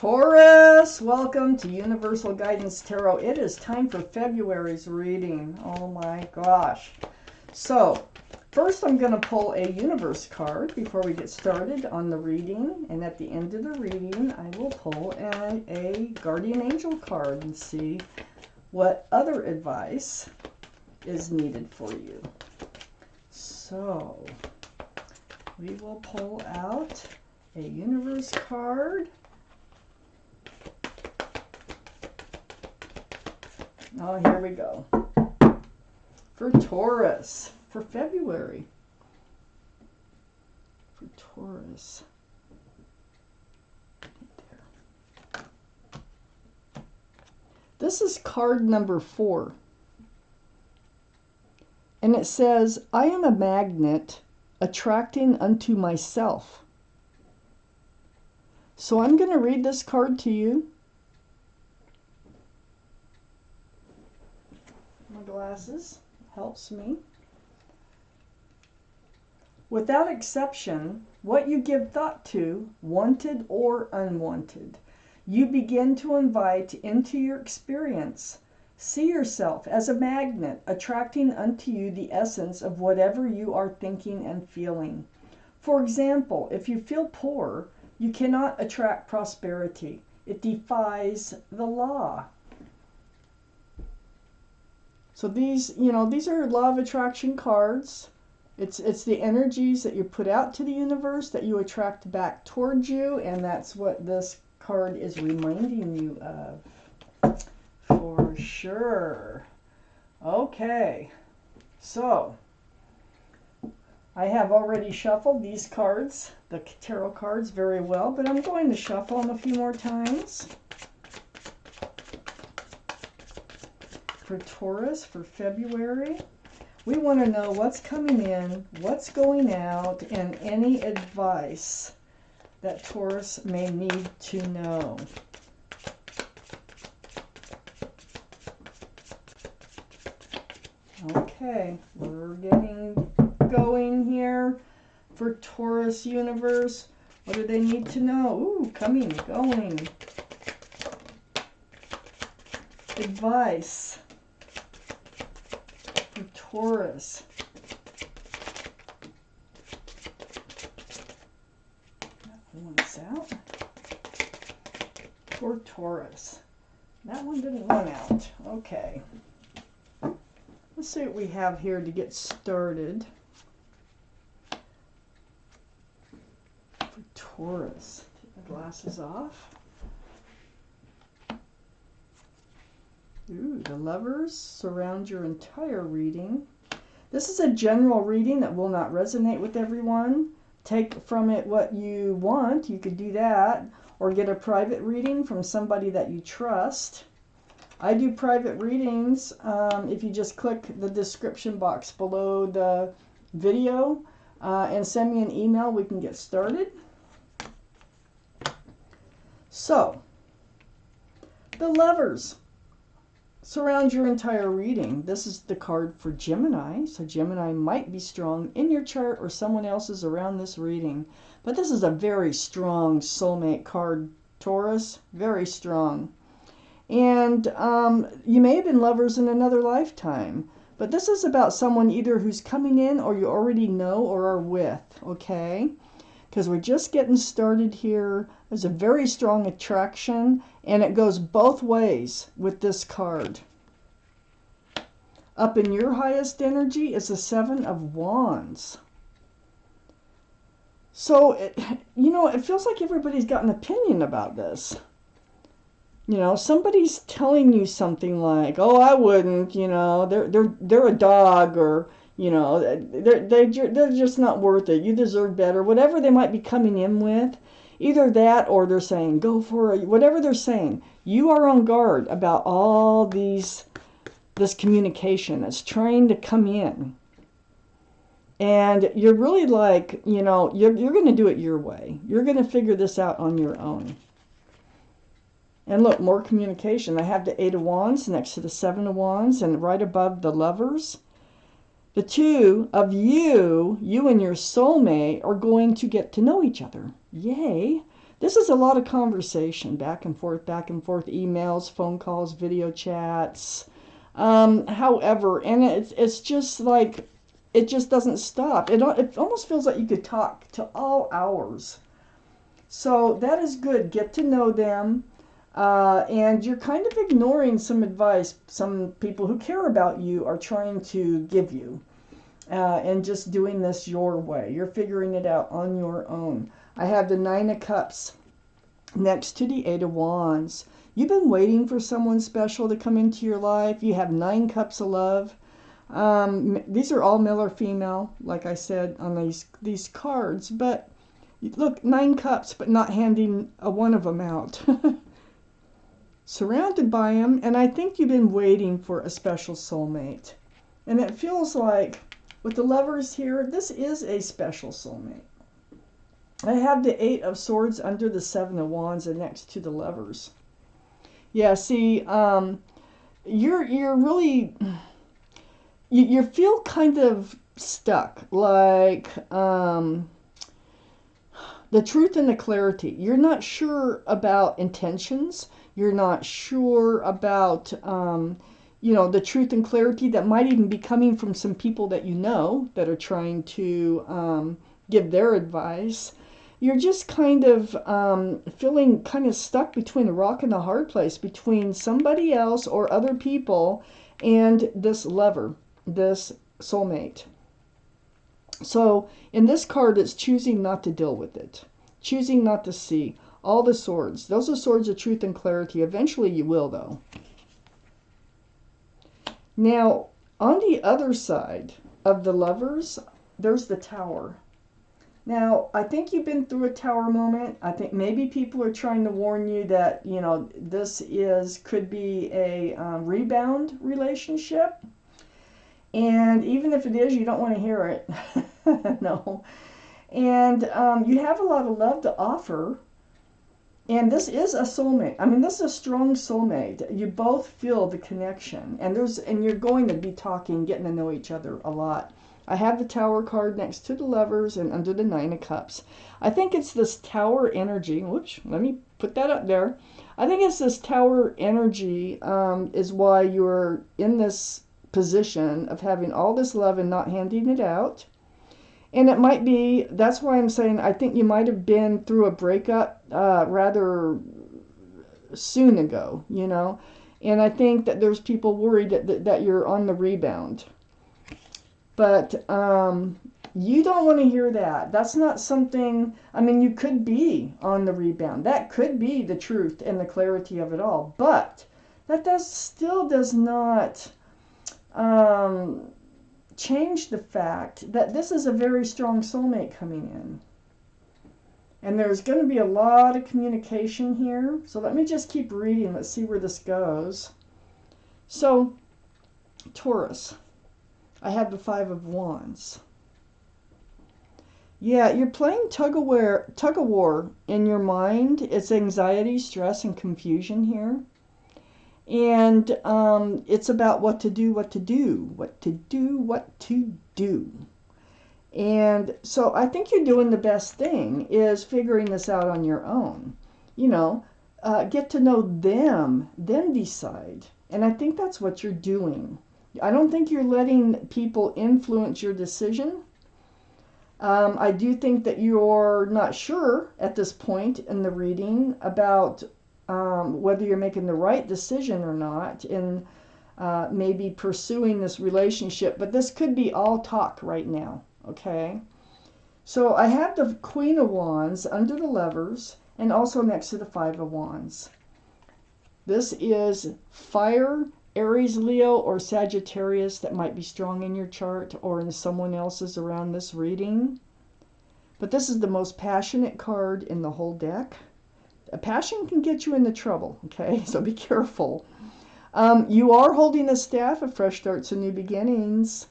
Taurus, welcome to Universal Guidance Tarot. It is time for February's reading. Oh my gosh. So, first I'm going to pull a universe card before we get started on the reading. And at the end of the reading, I will pull a guardian angel card and see what other advice is needed for you. So, we will pull out a universe card. Oh, here we go. For Taurus, for February. For Taurus. There. This is card number 4. And it says, I am a magnet attracting unto myself. So I'm going to read this card to you. My glasses helps me. Without exception, what you give thought to, wanted or unwanted, you begin to invite into your experience. See yourself as a magnet attracting unto you the essence of whatever you are thinking and feeling. For example, if you feel poor, you cannot attract prosperity. It defies the law. So these are law of attraction cards. It's the energies that you put out to the universe that you attract back towards you, and that's what this card is reminding you of. For sure. Okay. So, I have already shuffled these cards, the tarot cards, very well, but I'm going to shuffle them a few more times. For Taurus, for February, we want to know what's coming in, what's going out, and any advice that Taurus may need to know. Okay, we're getting going here for Taurus universe. What do they need to know? Ooh, coming, going. Advice. Taurus. That one's out. For Taurus. That one didn't run out. Okay. Let's see what we have here to get started. For Taurus. Take the glasses off. Ooh, the Lovers surround your entire reading. This is a general reading that will not resonate with everyone. Take from it what you want. You could do that. Or get a private reading from somebody that you trust. I do private readings. If you just click the description box below the video and send me an email, we can get started. So, the Lovers surround your entire reading. This is the card for Gemini, so Gemini might be strong in your chart or someone else's around this reading. But this is a very strong soulmate card, Taurus, very strong. And you may have been lovers in another lifetime, but this is about someone either who's coming in or you already know or are with, okay? Because we're just getting started here. There's a very strong attraction, and it goes both ways with this card. Up in your highest energy is the 7 of Wands. So, it feels like everybody's got an opinion about this. Somebody's telling you something like, oh, I wouldn't, they're a dog, or, they're just not worth it. You deserve better. Whatever they might be coming in with, either that or they're saying, go for it. Whatever they're saying, you are on guard about all this communication that's trying to come in. And you're really like, you're going to do it your way. You're going to figure this out on your own. And look, more communication. I have the 8 of Wands next to the 7 of Wands and right above the Lovers. The two of you and your soulmate, are going to get to know each other. Yay! This is a lot of conversation, back and forth, emails, phone calls, video chats. However, and it's just like, it just doesn't stop. It almost feels like you could talk to all hours. So that is good. Get to know them. And you're kind of ignoring some advice some people who care about you are trying to give you. And just doing this your way. You're figuring it out on your own. I have the Nine of Cups next to the Eight of Wands. You've been waiting for someone special to come into your life. You have 9 cups of love. These are all male or female, like I said on these cards. But look, 9 cups, but not handing one of them out. Surrounded by them, and I think you've been waiting for a special soulmate. And it feels like, with the Lovers here, this is a special soulmate. I have the 8 of Swords under the 7 of Wands and next to the Lovers. Yeah, see, you're really, you feel kind of stuck, like the truth and the clarity. You're not sure about intentions. You're not sure about, the truth and clarity that might even be coming from some people that you know that are trying to give their advice. You're just kind of feeling kind of stuck between a rock and a hard place, between somebody else or other people and this lover, this soulmate. So in this card, it's choosing not to deal with it, choosing not to see. All the swords. Those are swords of truth and clarity. Eventually you will, though. Now, on the other side of the Lovers, there's the Tower. Now, I think you've been through a Tower moment. I think maybe people are trying to warn you that, this could be a rebound relationship. And even if it is, you don't want to hear it. No. And you have a lot of love to offer. And this is a soulmate. I mean, this is a strong soulmate. You both feel the connection. And you're going to be talking, getting to know each other a lot. I have the Tower card next to the Lovers and under the 9 of Cups. I think it's this Tower energy. Whoops, let me put that up there. I think it's this Tower energy is why you're in this position of having all this love and not handing it out. And it might be, that's why I'm saying, I think you might have been through a breakup rather soon ago, And I think that there's people worried that you're on the rebound. But you don't want to hear that. That's not something, you could be on the rebound. That could be the truth and the clarity of it all. But that still does not change the fact that this is a very strong soulmate coming in. And there's going to be a lot of communication here. So let me just keep reading. Let's see where this goes. So, Taurus, I have the 5 of Wands. Yeah, you're playing tug of war in your mind. It's anxiety, stress, and confusion here. And it's about what to do. And so I think you're doing the best thing is figuring this out on your own. Get to know them, then decide. And I think that's what you're doing. I don't think you're letting people influence your decision. I do think that you're not sure at this point in the reading about whether you're making the right decision or not in maybe pursuing this relationship. But this could be all talk right now, okay? So I have the Queen of Wands under the Lovers and also next to the 5 of Wands. This is fire, Aries, Leo, or Sagittarius that might be strong in your chart or in someone else's around this reading. But this is the most passionate card in the whole deck. A passion can get you into trouble, okay? So be careful. You are holding the staff of fresh starts and new beginnings.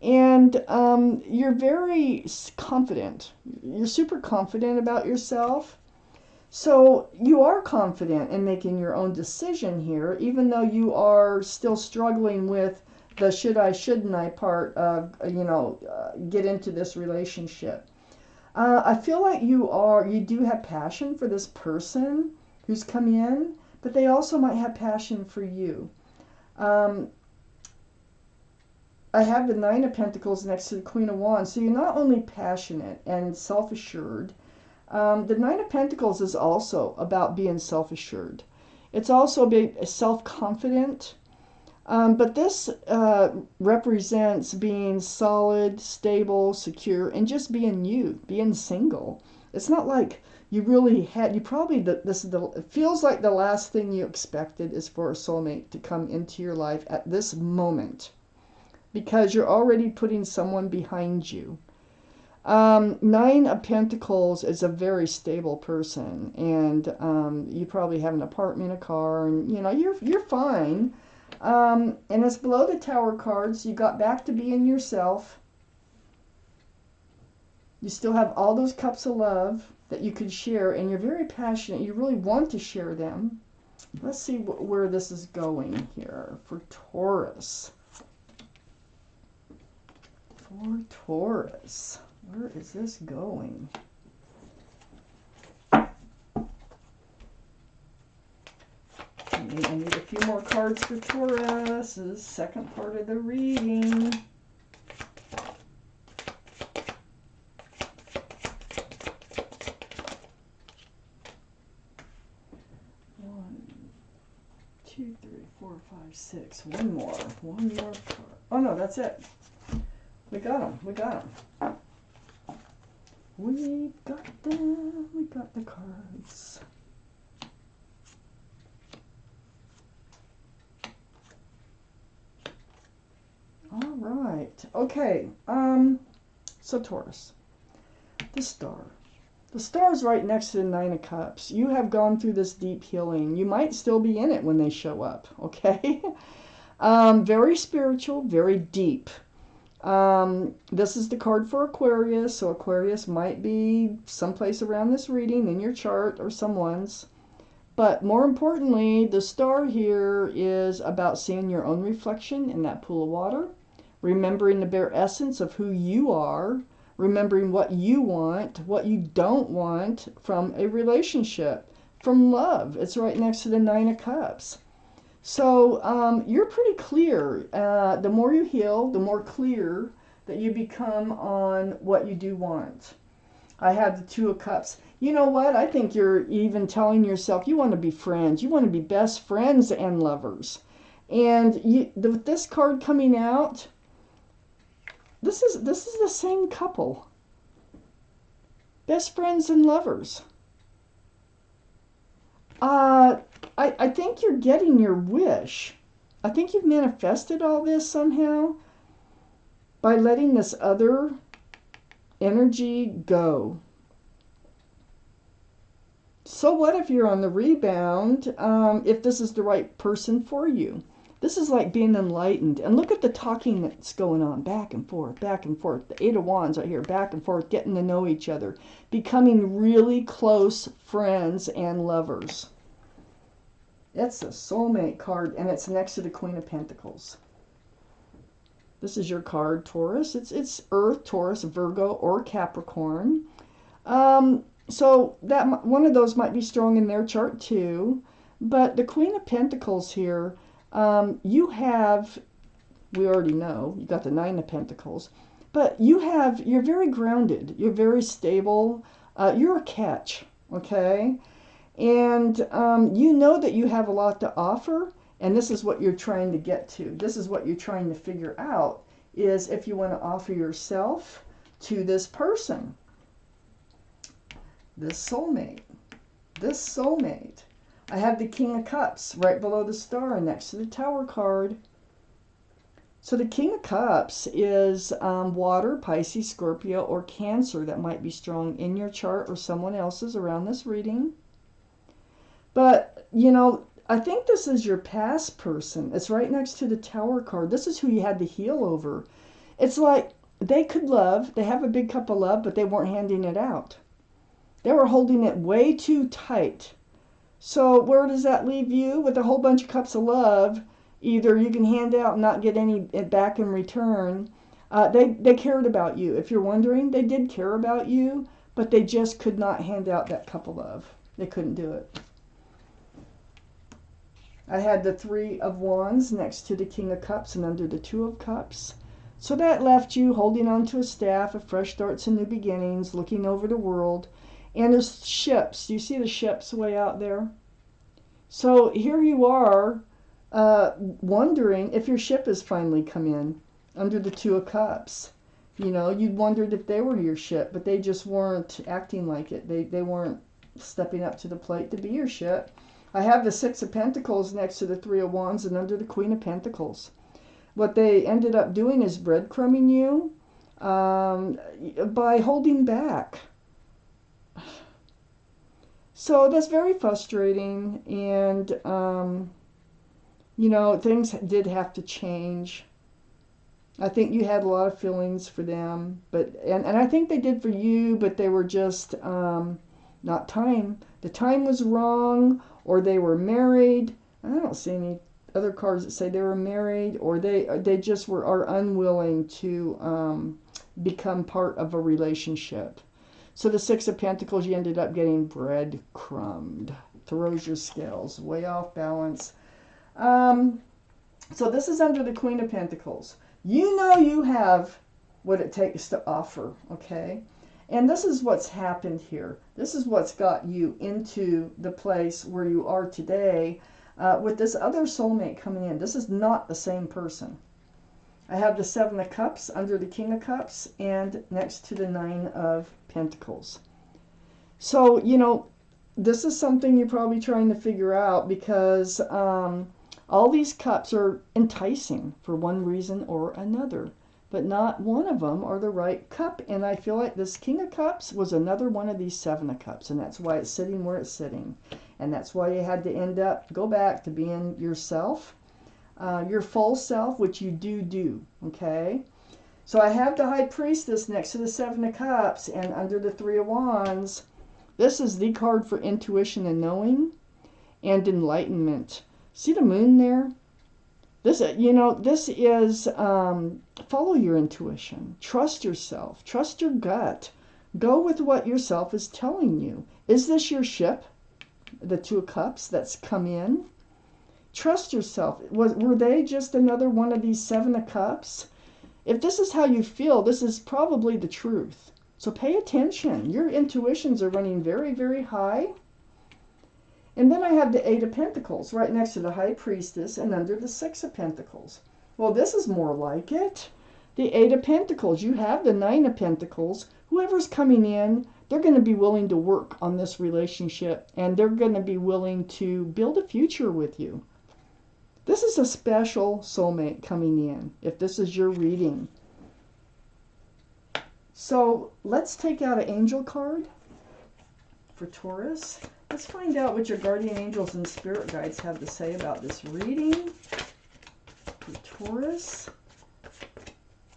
And you're very confident. You're super confident about yourself. So you are confident in making your own decision here, even though you are still struggling with the should I, shouldn't I part of, get into this relationship. I feel like you do have passion for this person who's come in, but they also might have passion for you. Um, I have the Nine of Pentacles next to the Queen of Wands, so you're not only passionate and self-assured. The Nine of Pentacles is also about being self-assured. It's also being self-confident. But this represents being solid, stable, secure, and just being you, being single. It's not like you really had, you probably, it feels like the last thing you expected is for a soulmate to come into your life at this moment, because you're already putting someone behind you. Nine of Pentacles is a very stable person, and you probably have an apartment, a car, and you're fine. And it's below the Tower cards. You got back to being yourself. You still have all those cups of love that you could share, and you're very passionate. You really want to share them. Let's see where this is going here for Taurus. For Taurus, where is this going? I need a few more cards for Taurus. This is the second part of the reading. One, two, three, four, five, six. One more card. Oh no, that's it. We got them. We got them. We got them. We got the cards. All right. Okay. So Taurus, the star. The star is right next to the Nine of Cups. You have gone through this deep healing. You might still be in it when they show up. Okay. Very spiritual, very deep. This is the card for Aquarius, so Aquarius might be someplace around this reading in your chart or someone's. But more importantly, the star here is about seeing your own reflection in that pool of water, remembering the bare essence of who you are, remembering what you want, what you don't want from a relationship, from love. It's right next to the Nine of Cups. So you're pretty clear. The more you heal, the more clear that you become on what you do want. I have the Two of Cups. You know what? I think you're even telling yourself you want to be friends. You want to be best friends and lovers. And with this card coming out, this is the same couple. Best friends and lovers. I think you're getting your wish. I think you've manifested all this somehow by letting this other energy go. So what if you're on the rebound, if this is the right person for you? This is like being enlightened. And look at the talking that's going on, back and forth, back and forth. The Eight of Wands right here, back and forth, getting to know each other, becoming really close friends and lovers. It's a soulmate card, and it's next to the Queen of Pentacles. This is your card, Taurus. It's Earth, Taurus, Virgo, or Capricorn. So that one of those might be strong in their chart too. But the Queen of Pentacles here, you have, we already know, you got the Nine of Pentacles. But you're very grounded. You're very stable. You're a catch, okay? And you know that you have a lot to offer, and this is what you're trying to get to. This is what you're trying to figure out, is if you want to offer yourself to this person, this soulmate. I have the King of Cups right below the star next to the Tower card. So the King of Cups is water, Pisces, Scorpio, or Cancer that might be strong in your chart or someone else's around this reading. But, you know, I think this is your past person. It's right next to the Tower card. This is who you had to heal over. It's like they could love. They have a big cup of love, but they weren't handing it out. They were holding it way too tight. So where does that leave you? With a whole bunch of cups of love, either you can hand out and not get any back in return. They cared about you. If you're wondering, they did care about you, but they just could not hand out that cup of love. They couldn't do it. I had the Three of Wands next to the King of Cups and under the Two of Cups. So that left you holding on to a staff of fresh starts and new beginnings, looking over the world. And there's ships. Do you see the ships way out there? So here you are, wondering if your ship has finally come in under the Two of Cups. You know, you'd wondered if they were your ship, but they just weren't acting like it. They weren't stepping up to the plate to be your ship. I have the Six of Pentacles next to the Three of Wands and under the Queen of Pentacles. What they ended up doing is breadcrumbing you by holding back. So that's very frustrating, and you know, things did have to change. I think you had a lot of feelings for them, but and I think they did for you, but they were just not time. The time was wrong, or they were married. I don't see any other cards that say they were married, or they just are unwilling to become part of a relationship. So the Six of Pentacles, you ended up getting breadcrumbed. Throws your scales way off balance. So this is under the Queen of Pentacles. You know you have what it takes to offer, okay? And this is what's happened here. This is what's got you into the place where you are today with this other soulmate coming in. This is not the same person. I have the Seven of Cups under the King of Cups and next to the Nine of Pentacles. So, you know, this is something you're probably trying to figure out, because all these cups are enticing for one reason or another, but not one of them are the right cup. And I feel like this King of Cups was another one of these Seven of Cups, and that's why it's sitting where it's sitting. And that's why you had to go back to being yourself, your full self, which you do, okay? So I have the High Priestess next to the Seven of Cups and under the Three of Wands. This is the card for intuition and knowing and enlightenment. See the moon there? This, you know, this is follow your intuition. Trust yourself. Trust your gut. Go with what yourself is telling you. Is this your ship? The Two of Cups that's come in? Trust yourself. Were they just another one of these Seven of Cups? If this is how you feel, this is probably the truth. So pay attention. Your intuitions are running very, very high. And then I have the Eight of Pentacles right next to the High Priestess and under the Six of Pentacles. Well, this is more like it. The Eight of Pentacles. You have the Nine of Pentacles. Whoever's coming in, they're going to be willing to work on this relationship, and they're going to be willing to build a future with you. This is a special soulmate coming in, if this is your reading. So let's take out an angel card for Taurus. Let's find out what your guardian angels and spirit guides have to say about this reading for Taurus.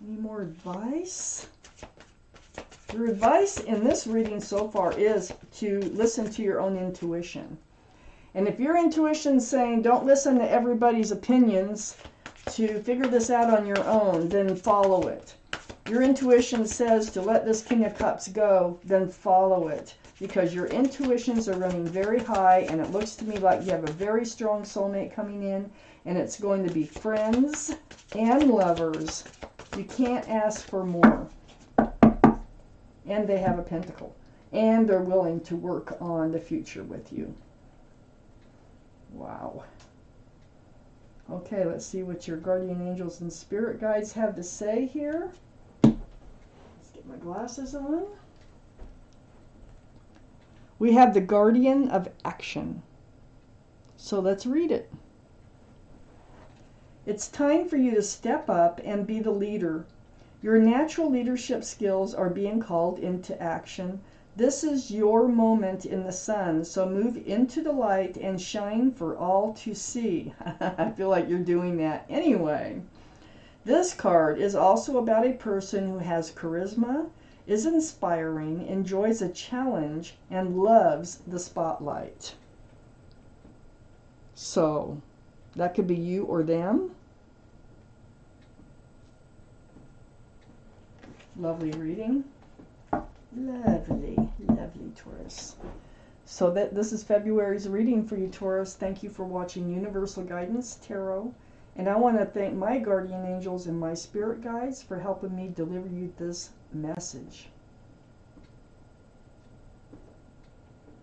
Any more advice? Your advice in this reading so far is to listen to your own intuition. And if your intuition's saying don't listen to everybody's opinions to figure this out on your own, then follow it. Your intuition says to let this King of Cups go, then follow it. Because your intuitions are running very high, and it looks to me like you have a very strong soulmate coming in, and it's going to be friends and lovers. You can't ask for more. And they have a pentacle. And they're willing to work on the future with you. Wow. Okay, let's see what your guardian angels and spirit guides have to say here. Let's get my glasses on. We have the Guardian of Action. So let's read it. It's time for you to step up and be the leader. Your natural leadership skills are being called into action. This is your moment in the sun, so move into the light and shine for all to see. I feel like you're doing that anyway. This card is also about a person who has charisma, is inspiring, enjoys a challenge, and loves the spotlight. So, that could be you or them. Lovely reading. Lovely, lovely, Taurus. So this is February's reading for you, Taurus. Thank you for watching Universal Guidance Tarot. And I want to thank my guardian angels and my spirit guides for helping me deliver you this message.